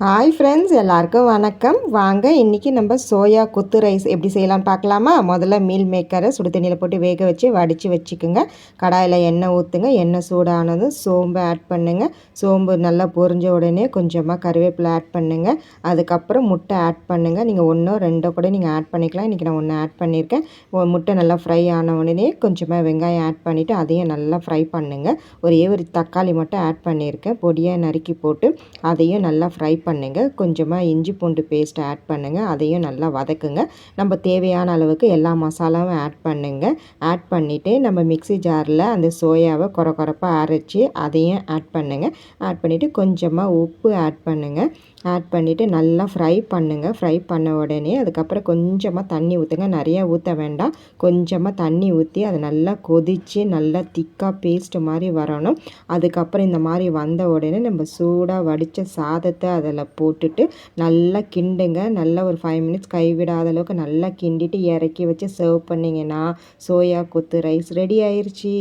Hi friends, எல்லாருக்கும் வணக்கம். வாங்க இன்றைக்கி நம்ம சோயா கொத்து ரைஸ் எப்படி செய்யலான்னு பார்க்கலாமா? முதல்ல மீல் மேக்கரை சுடு தண்ணியில் போட்டு வேக வச்சு வடித்து வச்சுக்கோங்க. கடாயில் எண்ணெய் ஊற்றுங்க. எண்ணெய் சூடானதும் சோம்பு ஆட் பண்ணுங்கள். சோம்பு நல்லா பொரிஞ்ச உடனே கொஞ்சமாக கருவேப்பிலை ஆட் பண்ணுங்கள். அதுக்கப்புறம் முட்டை ஆட் பண்ணுங்கள். நீங்கள் ஒன்றோ ரெண்டோ கூட நீங்கள் ஆட் பண்ணிக்கலாம். இன்றைக்கி நான் ஒன்று ஆட் பண்ணியிருக்கேன். முட்டை நல்லா ஃப்ரை ஆன உடனே கொஞ்சமாக வெங்காயம் ஆட் பண்ணிவிட்டு அதையும் நல்லா ஃப்ரை பண்ணுங்கள். ஒரு தக்காளி மட்டும் ஆட் பண்ணியிருக்கேன். பொடியாக நறுக்கி போட்டு அதையும் நல்லா ஃப்ரை பண்ணுங்க. கொஞ்சமாக இஞ்சி பூண்டு பேஸ்ட் ஆட் பண்ணுங்கள். அதையும் நல்லா வதக்குங்க. நம்ம தேவையான அளவுக்கு எல்லா மசாலாவும் ஆட் பண்ணுங்க. ஆட் பண்ணிவிட்டு நம்ம மிக்ஸி ஜாரில் அந்த சோயாவை கொரப்பாக அரைச்சி அதையும் ஆட் பண்ணுங்கள். ஆட் பண்ணிவிட்டு கொஞ்சமாக உப்பு ஆட் பண்ணுங்கள். ஆட் பண்ணிவிட்டு நல்லா ஃப்ரை பண்ணுங்கள். ஃப்ரை பண்ண உடனே அதுக்கப்புறம் கொஞ்சமாக தண்ணி ஊற்றுங்க. நிறையா ஊற்ற வேண்டாம். கொஞ்சமாக தண்ணி ஊற்றி அதை நல்லா கொதித்து நல்லா திக்காக பேஸ்ட்டு மாதிரி வரணும். அதுக்கப்புறம் இந்த மாதிரி வந்த உடனே நம்ம சூடாக வடித்த சாதத்தை அதில் போட்டுட்டு நல்லா கிண்டுங்க. நல்லா ஒரு 5 மினிட்ஸ் கைவிடாத அளவுக்கு நல்லா கிண்டிட்டு இறக்கி வச்சு சர்வ் பண்ணிங்கன்னா சோயா கொத்து ரைஸ் ரெடி ஆயிடுச்சு.